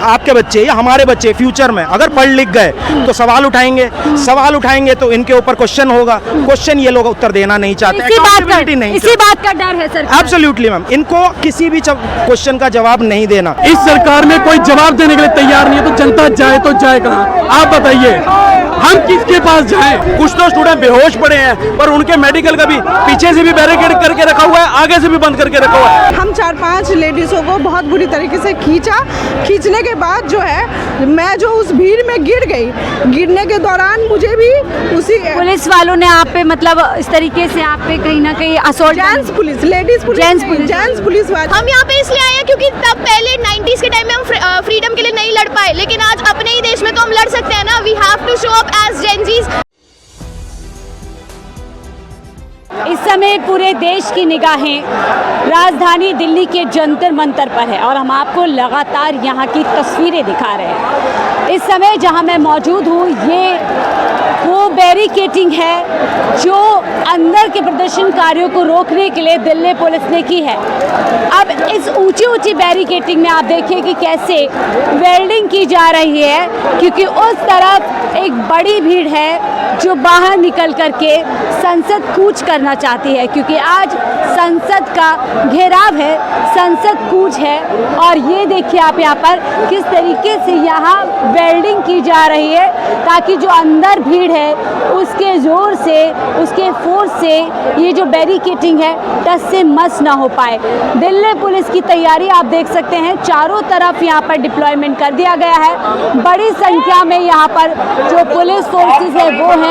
आपके बच्चे या हमारे बच्चे फ्यूचर में अगर पढ़ लिख गए तो सवाल उठाएंगे तो इनके ऊपर क्वेश्चन होगा, क्वेश्चन ये लोग उत्तर देना नहीं चाहते, इसी बात का डर है सर। एब्सोल्युटली मैम, इनको किसी भी क्वेश्चन का जवाब नहीं देना। इस सरकार में कोई जवाब देने के लिए तैयार नहीं है, तो जनता जाए तो जाए कहाँ? आप बताइए, हम किसके पास जाएं? कुछ तो स्टूडेंट बेहोश पड़े हैं, पर उनके मेडिकल का भी पीछे से भी बैरिकेड करके रखा हुआ है, आगे से भी बंद करके रखा हुआ है। हम 4-5 लेडीज़ों को बहुत बुरी तरीके से खींचने के बाद जो है मैं जो उस भीड़ में गिर गई, गिरने के दौरान मुझे भी उसी पुलिस वालों ने आप पे मतलब इस तरीके से आप पे कहीं ना कहीं असॉल्ट, जेंट्स पुलिस वाले। हम यहाँ पे इसलिए आए हैं क्योंकि तब पहले 90s के टाइम में हम फ्रीडम के लिए नहीं लड़ पाए, लेकिन आज अपने ही देश में तो हम लड़ सकते हैं ना। We have to show up as Gen Z's. इस समय पूरे देश की निगाहें राजधानी दिल्ली के जंतर मंतर पर है और हम आपको लगातार यहाँ की तस्वीरें दिखा रहे हैं। इस समय जहाँ मैं मौजूद हूँ, ये वो बैरिकेटिंग है जो अंदर के प्रदर्शनकारियों को रोकने के लिए दिल्ली पुलिस ने की है। अब इस ऊंची बैरिकेटिंग में आप देखिए कि कैसे वेल्डिंग की जा रही है, क्योंकि उस तरफ एक बड़ी भीड़ है जो बाहर निकल करके संसद कूच करना चाहती है, क्योंकि आज संसद का घेराव है, संसद कूच है। और ये देखिए आप यहाँ पर किस तरीके से यहाँ वेल्डिंग की जा रही है ताकि जो अंदर भीड़ है उसके जोर से, उसके फोर्स से ये जो बैरिकेटिंग है टस से मस ना हो पाए। दिल्ली पुलिस की तैयारी आप देख सकते हैं, चारों तरफ यहाँ पर डिप्लॉयमेंट कर दिया गया है। बड़ी संख्या में यहाँ पर जो पुलिस फोर्सेस है वो है।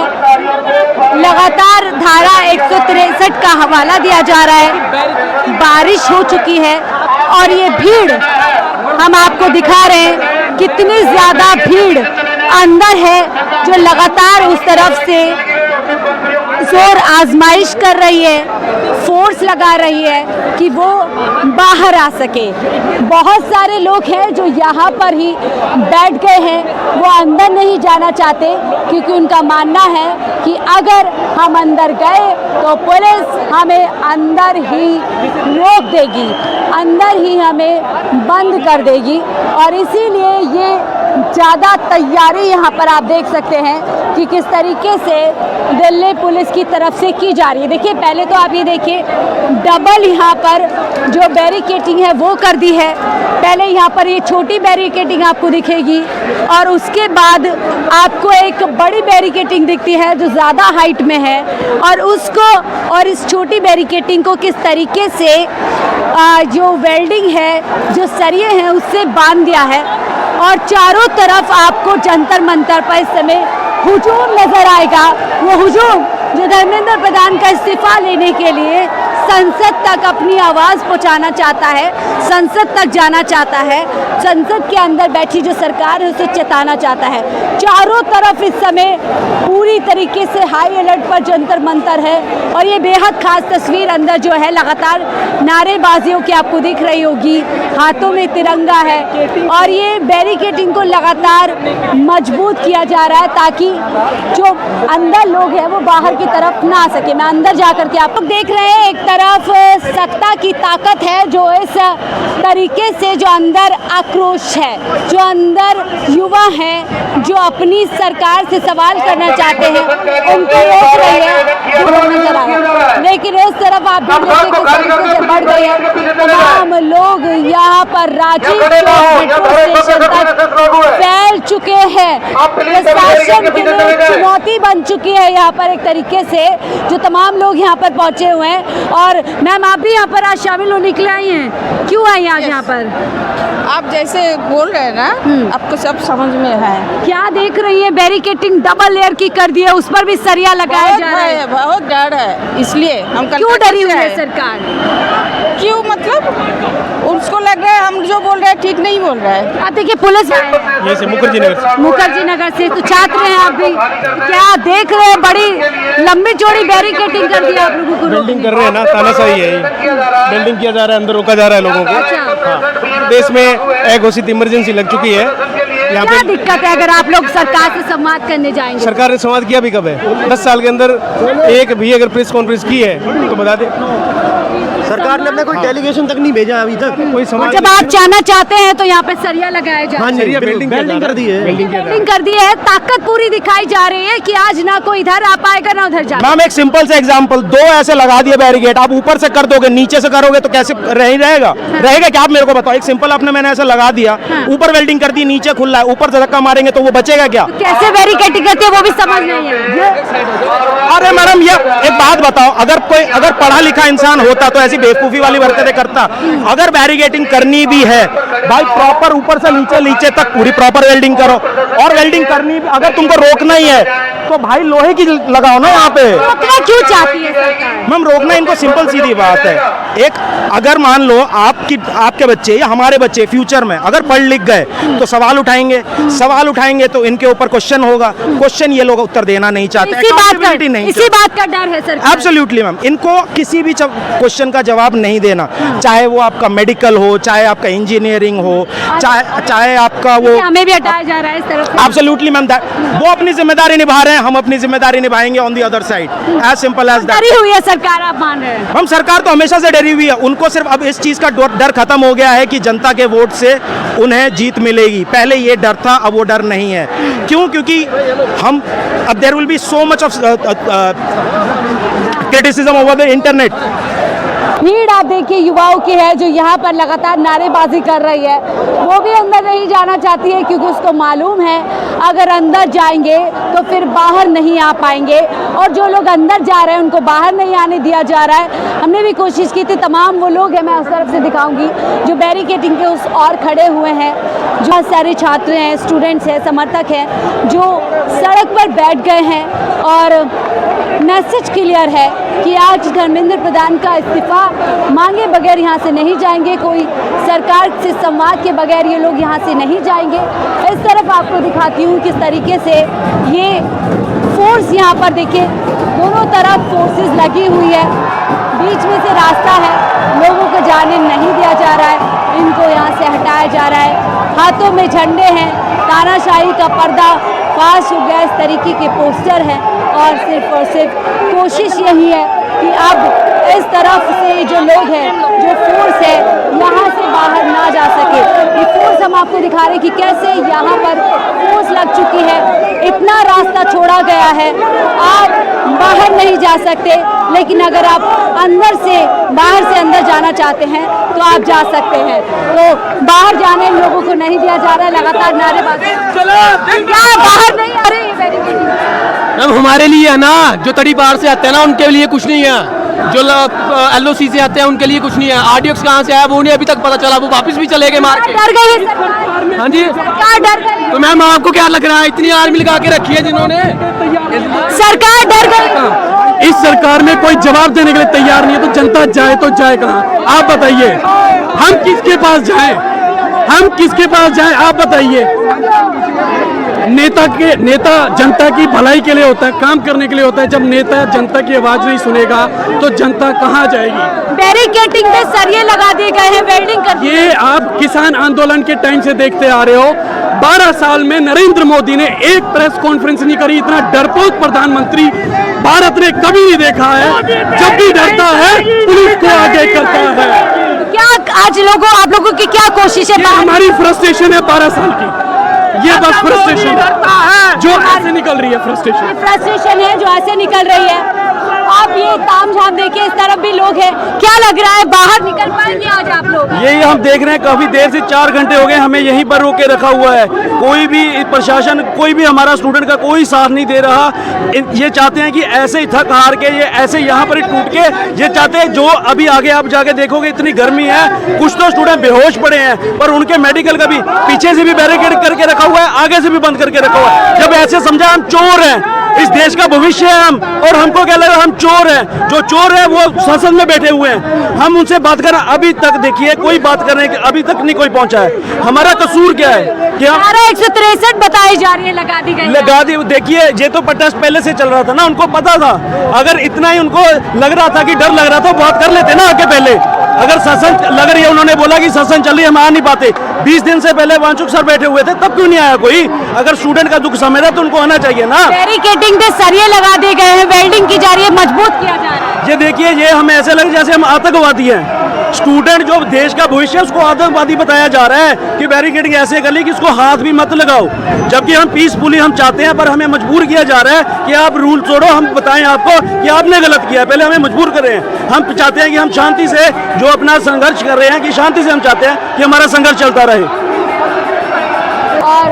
लगातार धारा 163 का हवाला दिया जा रहा है। बारिश हो चुकी है और ये भीड़ हम आपको दिखा रहे हैं, कितनी ज़्यादा भीड़ अंदर है जो लगातार उस तरफ से जोर आजमाइश कर रही है, फोर्स लगा रही है कि वो बाहर आ सके। बहुत सारे लोग हैं जो यहाँ पर ही बैठ गए हैं, वो अंदर नहीं जाना चाहते क्योंकि उनका मानना है कि अगर हम अंदर गए तो पुलिस हमें अंदर ही रोक देगी, अंदर ही हमें बंद कर देगी। और इसीलिए ये ज़्यादा तैयारी यहाँ पर आप देख सकते हैं कि किस तरीके से दिल्ली पुलिस की तरफ से की जा रही है। देखिए, पहले तो आप ये देखिए डबल यहाँ पर जो बैरिकेटिंग है वो कर दी है। पहले यहाँ पर ये छोटी बैरिकेटिंग आपको दिखेगी और उसके बाद आपको एक बड़ी बैरिकेटिंग दिखती है जो ज़्यादा हाइट में है, और उसको और इस छोटी बैरिकेटिंग को किस तरीके से जो वेल्डिंग है, जो सरिये हैं, उससे बांध दिया है। और चारों तरफ आपको जंतर मंतर पर इस समय हुजूम नजर आएगा। वो हुजूम जो धर्मेंद्र प्रधान का इस्तीफा लेने के लिए संसद तक अपनी आवाज़ पहुंचाना चाहता है, संसद तक जाना चाहता है, संसद के अंदर बैठी जो सरकार है उसे चेताना चाहता है। चारों तरफ इस समय पूरी तरीके से हाई अलर्ट पर जंतर मंतर है। और ये बेहद खास तस्वीर अंदर जो है लगातार नारेबाजियों की आपको दिख रही होगी, हाथों में तिरंगा है और ये बैरिकेटिंग को लगातार मजबूत किया जा रहा है ताकि जो अंदर लोग हैं वो बाहर की तरफ ना आ सके। मैं अंदर जा करके आप लोग देख रहे हैं, एक तरफ सत्ता की ताकत है जो इस तरीके से जो अंदर आक्रोश है, जो अंदर युवा हैं जो अपनी सरकार से सवाल करना चाहते हैं उनको रोक रही है, नजर आ रहा है। लेकिन उस तरफ आप भी देखिए किस तरीके से बढ़ गए हैं। तमाम लोग यहाँ पर रांची स्टेशन तक फैल चुके हैं। प्रशासन के लिए चुनौती बन चुकी है यहाँ पर एक तरीके से जो तमाम लोग यहाँ पर पहुंचे हुए हैं। और मैम, आप भी यहाँ पर आज शामिल होने के लिए आई हैं, क्यों आई आज यहाँ पर? आप जैसे बोल रहे हैं ना, आपको सब समझ में है। क्या देख रही है? बैरिकेटिंग डबल लेयर की कर दी है, उस पर भी सरिया लगाया जा रहा है। बहुत डर है, इसलिए हम क्यों डरी हुई है सरकार? क्यों मतलब उसको लग रहा है हम जो बोल रहे हैं ठीक नहीं बोल रहा है। आप देखिए पुलिस मुखर्जी नगर से तो छात्र हैं आप भी, क्या देख रहे हैं? बड़ी लंबी चौड़ी बैरिकेटिंग कर दी आप लोगों को। बिल्डिंग कर रहे हैं ना, तानाशाही है, बिल्डिंग किया जा रहा है, अंदर रोका जा रहा है लोगों को। हाँ, देश में एक घोषित इमरजेंसी लग चुकी है यहाँ क्या पे दिक्कत है अगर आप लोग सरकार से संवाद करने जाएंगे? सरकार ने संवाद किया भी कब है? 10 साल के अंदर एक भी अगर प्रेस कॉन्फ्रेंस की है तो बता दे। सरकार ने अपना कोई डेलीगेशन तक नहीं भेजा अभी तक। कोई और जब आप जाना चाहते हैं तो यहाँ पे सरिया लगाया जाए। हाँ जी, सरिया बिल्डिंग कर दी है। बिल्डिंग कर दी है, ताकत पूरी दिखाई जा रही है कि आज ना कोई इधर आ पाएगा ना उधर जा। मैम एक सिंपल से एग्जांपल, 2 ऐसे लगा दिए बैरिकेड, आप ऊपर से कर दोगे नीचे से करोगे तो कैसे रहेगा? रहेगा क्या? आप मेरे को बताओ। एक सिंपल आपने मैंने ऐसा लगा दिया, ऊपर वेल्डिंग कर दी, नीचे खुला है, ऊपर से धक्का मारेंगे तो वो बचेगा क्या? कैसे बैरिकेडिंग करते हैं वो भी समझ नहीं है। अरे मैडम ये एक बात बताओ, अगर पढ़ा लिखा इंसान होता तो ऐसी बेवकूफी वाली हरकतें करता? अगर बैरिकेडिंग करनी भी है भाई प्रॉपर ऊपर से नीचे तक पूरी प्रॉपर वेल्डिंग करो, और वेल्डिंग करनी अगर तुमको रोकना ही है तो भाई लोहे की लगाओ ना यहाँ पे। रोकना क्यों चाहती है सरकार? मैम रोकना इनको सिंपल सीधी बात है। एक अगर मान लो आपके बच्चे या हमारे बच्चे फ्यूचर में अगर पढ़ लिख गए तो सवाल उठाएंगे तो इनके ऊपर क्वेश्चन होगा। क्वेश्चन ये लोग उत्तर देना नहीं चाहते, accountability नहीं इसी बात का डर है सरकार। एब्सोल्युटली मैम, इनको किसी भी क्वेश्चन का जवाब नहीं देना, चाहे वो आपका मेडिकल हो, चाहे आपका इंजीनियरिंग हो, चाहे आपका वो हमें भी हटाया जा रहा है इस तरफ से। एब्सोल्युटली मैम, वो अपनी जिम्मेदारी निभा रहे हैं, हम अपनी जिम्मेदारी निभाएंगे on the other side. As simple as that. डरी हुई है सरकार, आप मान रहे हैं? हम सरकार तो हमेशा से डरी हुई है, उनको सिर्फ अब इस चीज का डर खत्म हो गया है कि जनता के वोट से उन्हें जीत मिलेगी। पहले ये डर था, अब वो डर नहीं है। क्यों? क्योंकि हम अब there will be so much of criticism over the internet. भीड़ आप देखिए युवाओं की है जो यहाँ पर लगातार नारेबाजी कर रही है। वो भी अंदर नहीं जाना चाहती है क्योंकि उसको मालूम है अगर अंदर जाएंगे तो फिर बाहर नहीं आ पाएंगे, और जो लोग अंदर जा रहे हैं उनको बाहर नहीं आने दिया जा रहा है। हमने भी कोशिश की थी, तमाम वो लोग हैं, मैं उस तरफ से दिखाऊंगी जो बैरिकेडिंग के उस और खड़े हुए हैं, जो बहुत सारे छात्र हैं, स्टूडेंट्स हैं, समर्थक हैं जो सड़क पर बैठ गए हैं। और मैसेज क्लियर है कि आज धर्मेंद्र प्रधान का इस्तीफा मांगे बगैर यहाँ से नहीं जाएंगे, कोई सरकार से संवाद के बगैर ये लोग यहाँ से नहीं जाएंगे। इस तरफ आपको दिखाती हूँ किस तरीके से ये फोर्स यहाँ पर देखिए, दोनों तरफ फोर्सेस लगी हुई है, बीच में से रास्ता है, लोगों को जाने नहीं दिया जा रहा है, इनको यहाँ से हटाया जा रहा है। हाथों में झंडे हैं, तानाशाही का पर्दा फाश हो गया, इस तरीके के पोस्टर हैं, और सिर्फ कोशिश यही है कि अब इस तरफ से जो लोग हैं, जो फोर्स है, यहाँ से बाहर ना जा सके। ये फोर्स हम आपको दिखा रहे हैं कि कैसे यहाँ पर फोर्स लग चुकी है, इतना रास्ता छोड़ा गया है, आप बाहर नहीं जा सकते, लेकिन अगर आप बाहर से अंदर जाना चाहते हैं तो आप जा सकते हैं। तो बाहर जाने लोगों को नहीं दिया जा रहा है, लगातार नारेबाजी। क्या बाहर नहीं आ रही बैरिकेडिंग? मैम हमारे लिए है ना, जो तड़ी पार से आते हैं ना उनके लिए कुछ नहीं है, जो LOC से आते हैं उनके लिए कुछ नहीं है। RDX कहाँ से आया वो नहीं अभी तक पता चला, वो वापस भी चले गए मार के। डर गई है सरकार? हाँ जी, सरकार डर गई? तो मैम आपको क्या लग रहा है, इतनी आर्मी लगा के रखी है जिन्होंने? सरकार डर गई? इस सरकार में कोई जवाब देने के लिए तैयार नहीं है, तो जनता जाए तो जाए कहाँ? आप बताइए, हम किसके पास जाएं? आप बताइए। नेता जनता की भलाई के लिए होता है, काम करने के लिए होता है। जब नेता जनता की आवाज नहीं सुनेगा तो जनता कहाँ जाएगी? बैरिकेडिंग में सरिये लगा दिए गए हैं, वेल्डिंग कर दी। ये आप किसान आंदोलन के टाइम से देखते आ रहे हो। 12 साल में नरेंद्र मोदी ने एक प्रेस कॉन्फ्रेंस नहीं करी। इतना डरपोक प्रधानमंत्री भारत ने कभी नहीं देखा है। जब भी डरता है पुलिस को आगे करता है। क्या आज आप लोगों की क्या कोशिश है? हमारी फ्रस्ट्रेशन है 12 साल की, ये बस फ्रस्ट्रेशन है जो ऐसे निकल रही है। फ्रस्ट्रेशन है जो ऐसे निकल रही है। आप ये तामझाम देखिए, इस तरफ भी लोग हैं। क्या लग रहा है बाहर निकल पाएंगे आज आप लोग? यही हम देख रहे हैं, काफी देर से 4 घंटे हो गए हमें यहीं पर रोके रखा हुआ है। कोई भी प्रशासन, कोई भी हमारा स्टूडेंट का कोई साथ नहीं दे रहा। ये चाहते हैं कि ऐसे ही थक हार के, ये ऐसे यहाँ पर ही टूट के, ये चाहते हैं जो अभी आगे आप जाके देखोगे इतनी गर्मी है, कुछ तो स्टूडेंट बेहोश पड़े हैं, पर उनके मेडिकल का भी पीछे से भी बैरिकेड करके रखा हुआ है, आगे से भी बंद करके रखा हुआ है। जब ऐसे समझा हम चोर हैं, इस देश का भविष्य है हम, और हमको क्या लगा हम चोर हैं। जो चोर है वो संसद में बैठे हुए हैं, हम उनसे बात करना, अभी तक देखिए कोई बात करने के अभी तक नहीं कोई पहुंचा है। हमारा कसूर क्या है कि हम 163 बताई जा रही है, लगा दी। देखिए ये तो प्रोटेस्ट पहले से चल रहा था ना, उनको पता था। अगर इतना ही उनको लग रहा था कि डर लग रहा था, बात कर लेते ना आके पहले। अगर सत्संग लग रही है, उन्होंने बोला कि सत्संग चल रही है, हम आ नहीं पाते। 20 दिन से पहले वांचुक सर बैठे हुए थे, तब क्यों नहीं आया कोई? अगर स्टूडेंट का दुख समझ रहा तो उनको आना चाहिए ना। बैरिकेडिंग पे सरिये लगा दिए गए हैं, वेल्डिंग की जा रही है, मजबूत किया जा रहा है। ये देखिए, ये हमें ऐसे लगे जैसे हम आतंकवादी हैं। स्टूडेंट जो देश का भविष्य है उसको आतंकवादी बताया जा रहा है कि बैरिकेडिंग ऐसे कर ली कि इसको हाथ भी मत लगाओ, जबकि हम पीसफुली हम चाहते हैं, पर हमें मजबूर किया जा रहा है कि आप रूल तोड़ो, हम बताएं आपको कि आपने गलत किया है, पहले हमें मजबूर कर रहे हैं। हम चाहते हैं कि हम शांति से जो अपना संघर्ष कर रहे हैं, कि शांति से हम चाहते हैं कि हमारा संघर्ष चलता रहे। और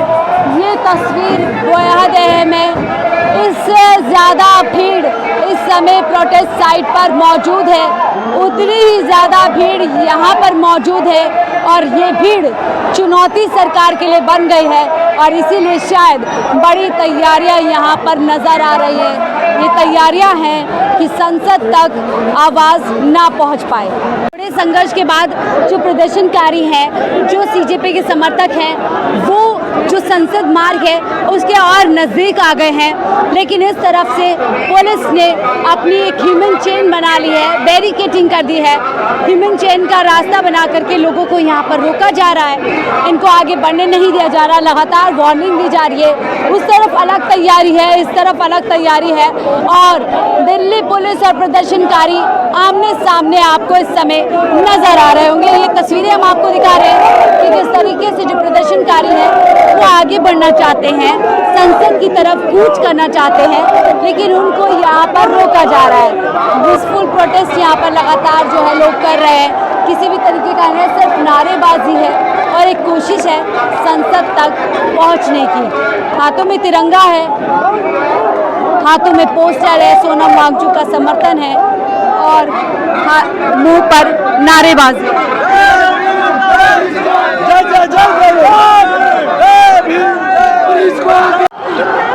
ये तस्वीर बेहद अहम है। इससे ज़्यादा भीड़ इस समय प्रोटेस्ट साइट पर मौजूद है, उतनी ही ज़्यादा भीड़ यहाँ पर मौजूद है, और ये भीड़ चुनौती सरकार के लिए बन गई है, और इसीलिए शायद बड़ी तैयारियां यहाँ पर नज़र आ रही है। ये तैयारियां हैं कि संसद तक आवाज़ ना पहुँच पाए। बड़े संघर्ष के बाद जो प्रदर्शनकारी हैं, जो सीजेपी के समर्थक हैं, वो जो संसद मार्ग है उसके और नज़दीक आ गए हैं, लेकिन इस तरफ से पुलिस ने अपनी एक ह्यूमन चेन बना ली है, बैरिकेडिंग कर दी है। ह्यूमन चेन का रास्ता बना करके लोगों को यहाँ पर रोका जा रहा है, इनको आगे बढ़ने नहीं दिया जा रहा, लगातार वार्निंग दी जा रही है। उस तरफ अलग तैयारी है, इस तरफ अलग तैयारी है, और दिल्ली पुलिस और प्रदर्शनकारी आमने सामने आपको इस समय नजर आ रहे होंगे। ये तस्वीरें हम आपको दिखा रहे हैं कि किस तरीके से जो प्रदर्शनकारी हैं वो आगे बढ़ना चाहते हैं, संसद की तरफ कूच करना चाहते हैं, लेकिन उनको यहाँ पर रोका जा रहा है। पीसफुल प्रोटेस्ट यहाँ पर लगातार जो है लोग कर रहे हैं, किसी भी तरीके का नहीं, सिर्फ नारेबाजी है और एक कोशिश है संसद तक पहुँचने की। हाथों में तिरंगा है, हाथों में पोस्टर है, सोनम वांगचुक का समर्थन है, और मुंह पर नारेबाजी।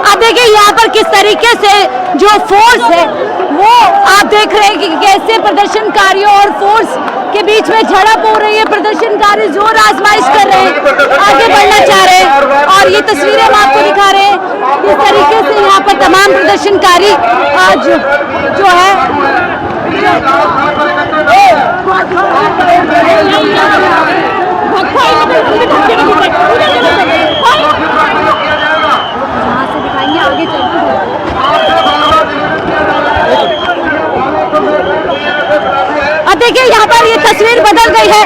अब देखिए यहाँ पर किस तरीके से जो फोर्स है वो आप देख रहे हैं कि कैसे प्रदर्शनकारियों और फोर्स के बीच में झड़प हो रही है। प्रदर्शनकारी जोर आजमाइश कर रहे हैं, आगे बढ़ना चाह रहे हैं, और ये तस्वीरें हम आपको दिखा रहे हैं किस तरीके से यहाँ पर तमाम प्रदर्शनकारी आज जो है आगे अब देखिए यहाँ पर ये तस्वीर बदल गई है।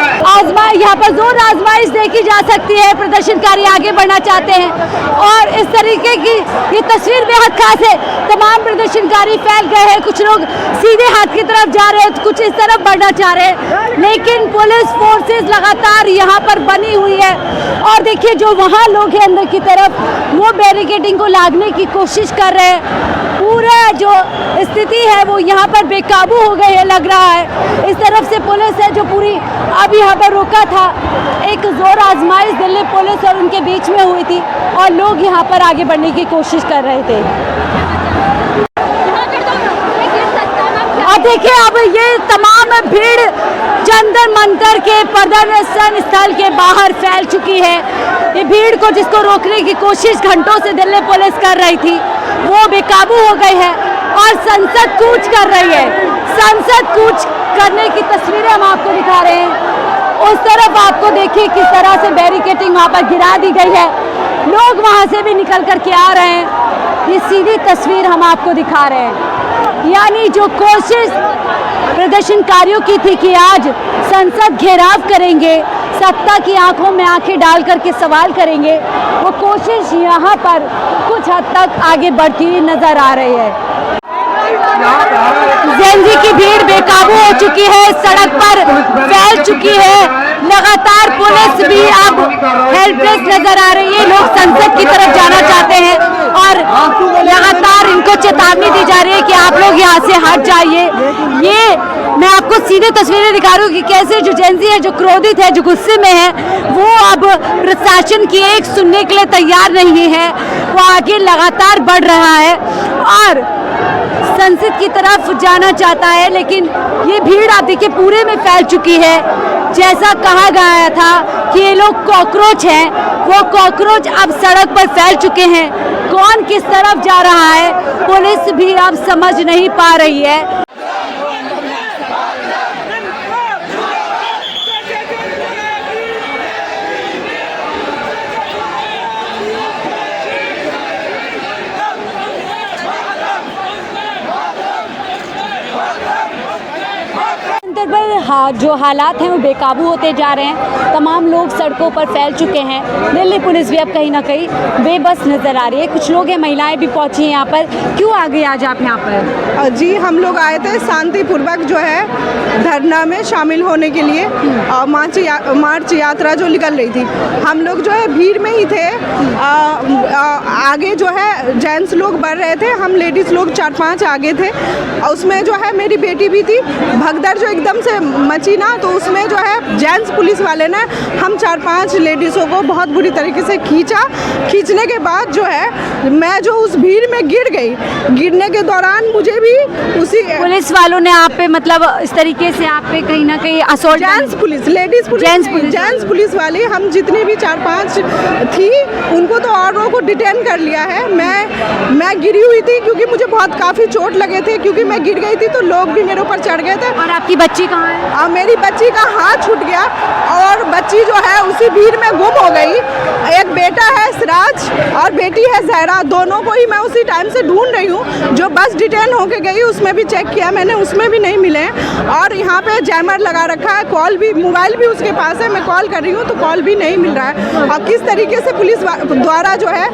यहाँ पर जोर आजमाइश देखी जा सकती है, प्रदर्शनकारी आगे बढ़ना चाहते हैं, और इस तरीके की ये तस्वीर बेहद खास है। तमाम प्रदर्शनकारी फैल गए हैं, कुछ लोग सीधे हाथ की तरफ जा रहे हैं, कुछ इस तरफ बढ़ना चाह रहे हैं, लेकिन पुलिस फोर्सेस लगातार यहाँ पर बनी हुई है। और देखिए जो वहाँ लोग हैं अंदर की तरफ, वो बैरिकेडिंग को लागने की कोशिश कर रहे हैं। पूरा जो स्थिति है वो यहाँ पर बेकाबू हो गई है लग रहा है। इस तरफ से पुलिस है जो पूरी अब यहाँ पर रोका था। एक जोर आजमाइश दिल्ली पुलिस और उनके बीच में हुई थी, और लोग यहाँ पर आगे बढ़ने की कोशिश कर रहे थे। अब देखिए अब ये तमाम भीड़ जंतर मंतर के प्रदर्शन स्थल के बाहर फैल चुकी है। ये भीड़ को जिसको रोकने की कोशिश घंटों से दिल्ली पुलिस कर रही थी, वो बेकाबू हो गई है और संसद कूच कर रही है। संसद कूच करने की तस्वीरें हम आपको दिखा रहे हैं। उस तरफ आपको देखिए किस तरह से बैरिकेडिंग वहाँ पर गिरा दी गई है, लोग वहाँ से भी निकल कर के आ रहे हैं। ये सीधी तस्वीर हम आपको दिखा रहे हैं। यानी जो कोशिश प्रदर्शनकारियों की थी कि आज संसद घेराव करेंगे, सत्ता की आंखों में आंखें डाल करके सवाल करेंगे, वो कोशिश यहाँ पर कुछ हद तक आगे बढ़ती हुई नजर आ रही है। जेनजी की भीड़ बेकाबू हो चुकी है, सड़क पर फैल चुकी है। लगातार पुलिस भी अब हेल्पलेस नजर आ रही है। लोग संसद की तरफ जाना चाहते हैं और लगातार इनको चेतावनी दी जा रही है कि आप लोग यहाँ से हट जाइए। ये मैं आपको सीधे तस्वीरें दिखा रही हूँ कि कैसे जो जेनजी है, जो क्रोधित है, जो गुस्से में है, वो अब प्रशासन की एक सुनने के लिए तैयार नहीं है। वो आगे लगातार बढ़ रहा है और संसद की तरफ जाना चाहता है, लेकिन ये भीड़ आप देखिए पूरे में फैल चुकी है। जैसा कहा गया था कि ये लोग कॉकरोच हैं, वो कॉकरोच अब सड़क पर फैल चुके हैं। कौन किस तरफ जा रहा है पुलिस भी अब समझ नहीं पा रही है। जो हालात हैं वो बेकाबू होते जा रहे हैं। तमाम लोग सड़कों पर फैल चुके हैं। दिल्ली पुलिस भी अब कहीं ना कहीं बेबस नज़र आ रही है। कुछ लोग हैं, महिलाएं भी पहुंची हैं यहाँ पर। क्यों आ गए आज आप यहाँ पर? जी, हम लोग आए थे शांतिपूर्वक जो है धरना में शामिल होने के लिए। मार्च यात्रा जो निकल रही थी, हम लोग जो है भीड़ में ही थे। आगे जो है जेंट्स लोग बढ़ रहे थे, हम लेडीज़ लोग 4-5 आगे थे। उसमें जो है मेरी बेटी भी थी। भगदड़ जो एकदम से मची ना, तो उसमें जो है जेंट्स पुलिस वाले ने हम 4-5 लेडीज़ों को बहुत बुरी तरीके से खींचने के बाद जो है मैं जो उस भीड़ में गिर गई। गिरने के दौरान मुझे भी उसी पुलिस वालों ने आप पे मतलब इस तरीके से आप पे कहीं ना कहीं assault? Gents police, ladies police, gents police वाली, हम जितनी भी 4-5 थी उनको तो औरों को डिटेन कर लिया है। मैं गिरी हुई थी क्योंकि मुझे बहुत काफ़ी चोट लगे थे, क्योंकि मैं गिर गई थी तो लोग भी मेरे ऊपर चढ़ गए थे। और आपकी बच्ची कहाँ है? मेरी बच्ची का हाथ छूट गया और बच्ची जो है उसी भीड़ में गुम हो गई। एक बेटा है सिराज और बेटी है जहरा, दोनों को ही मैं उसी टाइम से ढूंढ रही हूँ। जो बस डिटेन होके गई उसमें भी चेक किया मैंने, उसमें भी नहीं मिले। और यहाँ पे जैमर लगा रखा है, कॉल भी, मोबाइल भी उसके पास है, मैं कॉल कर रही हूँ तो कॉल भी नहीं मिल रहा है। और किस तरीके से पुलिस द्वारा जो है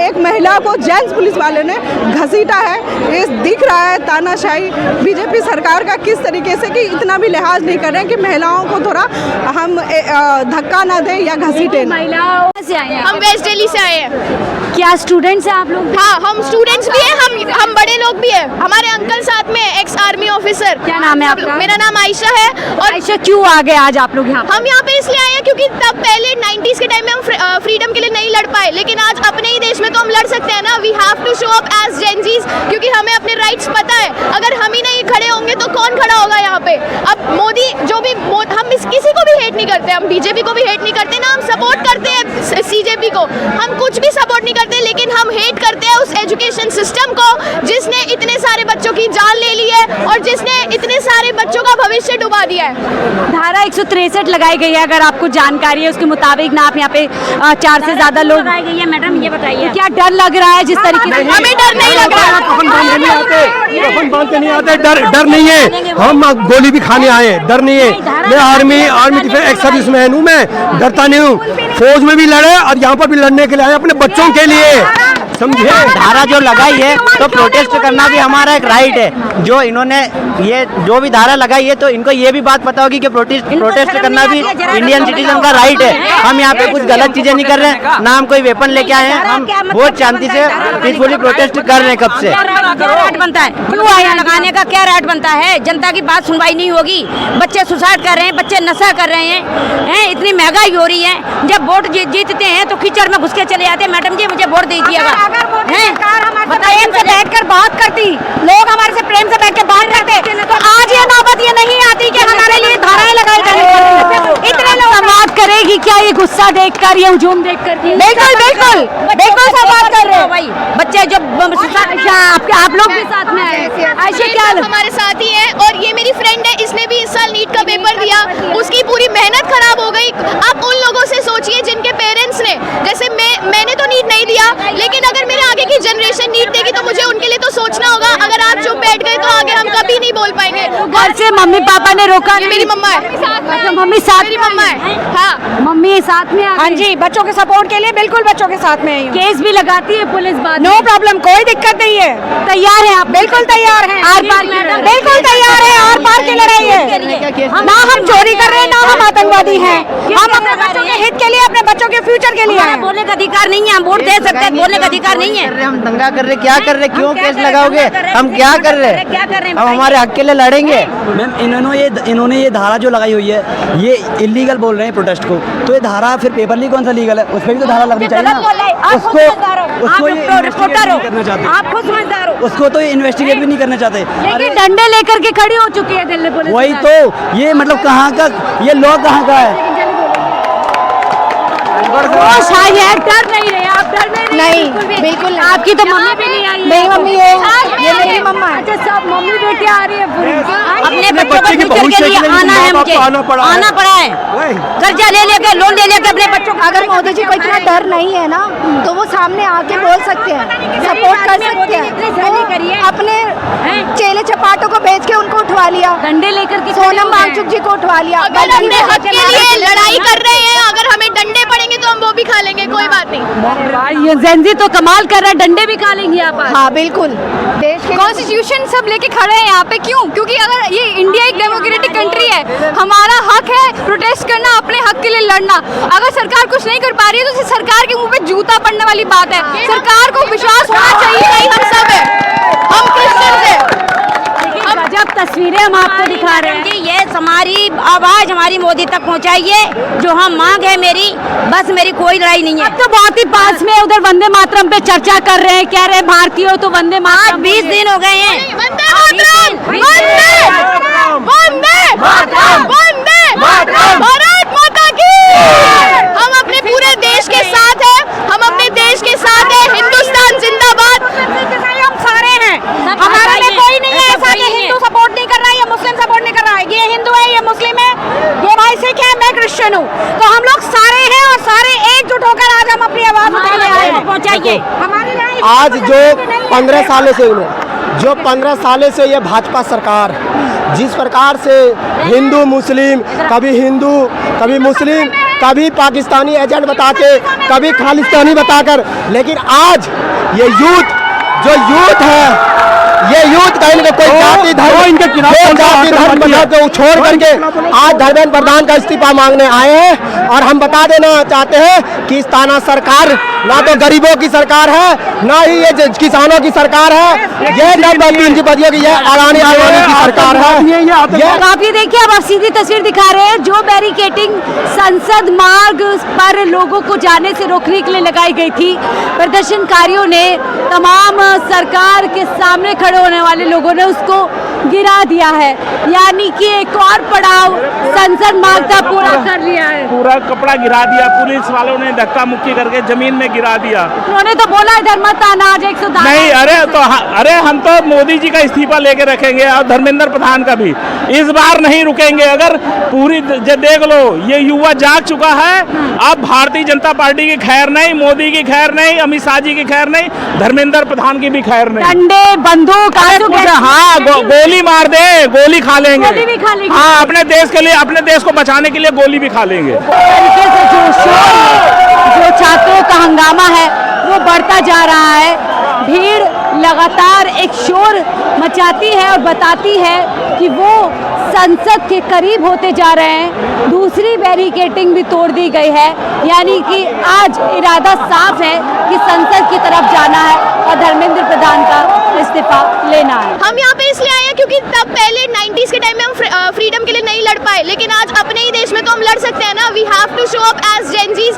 एक महिला को जेंट्स पुलिस वाले ने घसीटा है, ये दिख रहा है तानाशाही बीजेपी सरकार का किस तरीके से, कि इतना भी लिहाज नहीं कर रहे हैं कि महिलाओं को थोड़ा हम धक्का ना दें या घसीटें। महिलाओं से आए हैं? हम वेस्ट दिल्ली से आए हैं। क्या स्टूडेंट्स हैं आप लोग? हाँ, हम स्टूडेंट्स भी हैं, हम बड़े लोग भी हैं। हमारे अंकल साथ में एक्स आर्मी ऑफिसर। क्या नाम है आपका? मेरा नाम आयशा है। और आयशा, क्यों आ गए आज आप लोग यहाँ? हम यहाँ पे इसलिए आए हैं क्योंकि तब पहले 90s के टाइम में हम फ्रीडम के लिए नहीं लड़ पाए, लेकिन आज अपने ही देश में तो हम लड़ सकते हैं ना। We have to show up as Gen Z's, क्योंकि हमें अपने राइट्स पता है। अगर हम ही नहीं खड़े होंगे तो कौन खड़ा होगा यहाँ पे? अब मोदी जो भी हम किसी को भी हेट नहीं करते, हम बीजेपी को भी हेट नहीं करते ना, हम सपोर्ट करते हैं सीजेपी को, हम कुछ भी सपोर्ट नहीं करते, लेकिन हम हेट करते हैं उस एजुकेशन सिस्टम को जिसने इतने सारे बच्चों की जान ले ली है और जिसने इतने सारे बच्चों का भविष्य डुबा दिया है। धारा 163 लगाई गई है, अगर आपको जानकारी है उसके मुताबिक ना, आप यहाँ पे 4 से ज्यादा लोग लगाई गई है। मैडम ये बताइए, क्या डर लग रहा है जिस तरीके से? हमें डर नहीं लग रहा। कफन बांध के नहीं आते, डर नहीं है। हम गोली भी खाने आए, डर नहीं है। मैं आर्मी एक्स सर्विस मैन हूँ, मैं डरता नहीं हूँ। फौज में भी लड़े और यहाँ पर भी लड़ने के लिए आए, अपने बच्चों के लिए, समझे। धारा जो लगाई है तो प्रोटेस्ट करना भी हमारा एक राइट है। जो इन्होंने ये जो भी धारा लगाई है तो इनको ये भी बात पता होगी कि प्रोटेस्ट करना भी इंडियन सिटीजन का राइट है। हम यहाँ पे कुछ गलत चीजें नहीं कर रहे हैं, ना हम कोई वेपन लेके आए हैं। हम बहुत शांति से पीसफुली प्रोटेस्ट कर रहे हैं कब से। राइट बनता है, क्यों आया लगाने का क्या राइट बनता है? जनता की बात सुनवाई नहीं होगी, बच्चे सुसाइड कर रहे हैं, बच्चे नशा कर रहे हैं, इतनी महंगाई हो रही है। जब वोट जीतते हैं तो कीचड़ में घुस के चले जाते हैं। मैडम जी मुझे वोट दीजिएगा। प्रेम से बैठकर बात करती, लोग हमारे से प्रेम से बैठ के बात करते, तो आज ये नौबत ये नहीं आती कि हमारे लिए धाराएं लगाई जाती। इतने लोग बात करेगी क्या ये गुस्सा देखकर, ये हुजूम देखकर? बिल्कुल बिल्कुल बिल्कुल सब बात कर रहे हो भाई। बच्चे जब आप लोग भी साथ में आए? आयशा क्या हमारे साथ ही है, और ये मेरी फ्रेंड है, इसने भी इस साल नीट का पेपर दिया, उसकी पूरी मेहनत खराब हो गई। आप उन लोगों से सोचिए जिनके पेरेंट्स ने, जैसे मैंने तो नीट नहीं दिया, लेकिन अगर मेरे आगे की जनरेशन नीट देगी तो मुझे उनके लिए तो सोचना होगा। अगर आप चुप बैठ गए तो आगे हम कभी नहीं बोल पाएंगे। घर से मम्मी पापा ने रोका? मेरी मम्मा है। मम्मी साथ? मेरी मम्मा है। हाँ, मम्मी साथ में? हाँ जी, बच्चों के सपोर्ट के लिए बिल्कुल बच्चों के साथ में। केस भी लगाती है पुलिस? बात नो प्रॉब्लम, कोई दिक्कत नहीं है। तैयार है आप? बिल्कुल तैयार है, आर पार बिल्कुल तैयार है। आर पार की लड़ाई है, ना हम चोरी कर रहे हैं, ना हम आतंकवादी हैं। हम अपने बच्चों के हित के लिए, अपने बच्चों के फ्यूचर के लिए हैं। बोलने का अधिकार नहीं है, हम वोट दे सकते हैं, बोलने का अधिकार नहीं है। हम दंगा कर रहे, क्या कर रहे, क्यों केस लगाओगे? हम क्या कर रहे हैं? हम हमारे हक के लिए लड़ेंगे। मैम इन्होंने ये धारा जो लगाई हुई है ये इलीगल बोल रहे हैं प्रोटेस्ट को, तो ये धारा फिर पेपर लीक कौन सा लीगल है? उस पर भी तो धारा लगनी चाहिए ना। उसको ये इन्वेस्टिगेट नहीं करना चाहते, आप खुद समझदार हो। उसको तो इन्वेस्टिगेट भी नहीं करना चाहते। लेकिन डंडे लेकर के खड़ी हो चुकी है दिल्ली पुलिस। वही तो, ये मतलब कहाँ का, ये लोग कहाँ का है? शायद डर नहीं रहे आप? डर नहीं नहीं, बिल्कुल नहीं। आपकी तो मम्मी भी नहीं आई। मेरी मम्मी है, ये मेरी मम्मा है। अच्छा, सब मम्मी बेटी आ रही है पूरी। अपने बच्चों के फ्यूचर के लिए आना है मुझे, आना पड़ा है। कर्जा ले लेके, लोन ले लेके अपने बच्चों को। अगर मोदी जी को इतना डर नहीं है ना, तो वो सामने आके बोल सकते हैं, सपोर्ट कर सकते हैं। अपने चेले चपाटों को भेज के उनको उठवा लिया, डंडे लेकर के सोनम वांगचुक जी को उठवा लिया। अगर अपने हक के लिए लड़ाई कर रहे हैं, अगर हमें डंडे पड़ेंगे तो हम वो भी खा लेंगे, कोई बात नहीं। ये जेंजी तो कमाल कर रहा है, डंडे भी खा लेंगे आप। हाँ बिल्कुल, देश के कॉन्स्टिट्यूशन सब लेके खड़े हैं यहाँ पे। क्यों? क्योंकि अगर ये इंडिया एक डेमोक्रेटिक कंट्री है, हमारा हक है प्रोटेस्ट करना, अपने हक के लिए लड़ना। अगर सरकार कुछ नहीं कर पा रही है तो सरकार के मुंह पे जूता पड़ने वाली बात है। सरकार को विश्वास होना चाहिए, नहीं हम सब है, हम क्रिश्चियन है। गजब तस्वीरें हम आपको दिखा रहे हैं। जी, ये हमारी आवाज हमारी मोदी तक पहुंचाइए, जो हम मांग है मेरी, बस मेरी कोई लड़ाई नहीं है। अब तो बहुत ही पास में उधर वंदे मातरम पे चर्चा कर रहे हैं, कह रहे हैं भारतीय हो तो वंदे मातरम। 20 दिन हो गए हैं। वंदे मातरम, वंदे मातरम, वंदे मातरम, भारत माता की। हम अपने पूरे देश के साथ हैं, हम अपने देश के साथ हैं। हिंदुस्तान जिंदाबाद। हम सारे हैं, हमारा में कोई नहीं है ऐसा कि हिंदू सपोर्ट नहीं कर रहा है या मुस्लिम सपोर्ट नहीं कर रहा है। ये हिंदू है, ये मुस्लिम है, ये भाई सिख है, मैं क्रिश्चियन हूँ, तो हम लोग सारे हैं और सारे एकजुट होकर आज हम अपनी आवाज उठाने आए हैं। पहुँचाइए हमारी लड़ाई। आज जो 15 सालों से जो 15 सालों से ये भाजपा सरकार जिस प्रकार से हिंदू मुस्लिम, कभी मुस्लिम, कभी पाकिस्तानी एजेंट बता के, कभी खालिस्तानी बताकर, लेकिन आज ये यूथ है, ये यूथ कहीं ना कोई जाति धर्म को छोड़ करके आज धर्मेंद्र प्रधान का इस्तीफा मांगने आए हैं। और हम बता देना चाहते हैं कि इस ताना सरकार ना तो गरीबों की सरकार है, ना ही ये किसानों की सरकार है, ये नब्बे की ये अडानी की सरकार है। ये काफी देखिए, अब आप सीधी तस्वीर दिखा रहे हैं जो बैरिकेटिंग संसद मार्ग पर लोगों को जाने से रोकने के लिए लगाई गई थी। प्रदर्शनकारियों ने तमाम सरकार के सामने खड़े होने वाले लोगों ने उसको गिरा दिया है, यानी कि एक और पड़ाव संसद मार्ग का पूरा कर लिया है। पूरा कपड़ा गिरा दिया, पुलिस वालों ने धक्का मुक्की करके जमीन में गिरा दिया। उन्होंने तो बोला इधर मत आना, आज 110 नहीं, अरे हम तो मोदी जी का इस्तीफा लेके रखेंगे और धर्मेंद्र प्रधान का भी इस बार नहीं रुकेंगे। अगर पूरी देख लो, ये युवा जाग चुका है। अब भारतीय जनता पार्टी की खैर नहीं, मोदी की खैर नहीं, अमित शाह जी की खैर नहीं, धर्मेंद्र प्रधान की भी खैर नहीं। डंडे, बंदूक, हाँ, गोली मार दे, गोली खा लेंगे। गोली भी खा लेंगे। हाँ, अपने देश के लिए, अपने देश को बचाने के लिए गोली भी खा लेंगे। तरीके से जो शोर, जो छात्रों का हंगामा है वो बढ़ता जा रहा है। भीड़ लगातार एक शोर मचाती है और बताती है कि वो संसद के करीब होते जा रहे हैं। दूसरी बैरिकेटिंग भी तोड़ दी गई है, यानी कि आज इरादा साफ है कि संसद की तरफ जाना है और धर्मेंद्र प्रधान का इस्तीफा लेना है। हम यहाँ पे इसलिए आए हैं क्योंकि तब पहले 90s के टाइम में हम फ्रीडम के लिए नहीं लड़ पाए, लेकिन आज अपने ही देश में तो हम लड़ सकते हैं ना। We have to show up as Gen Zs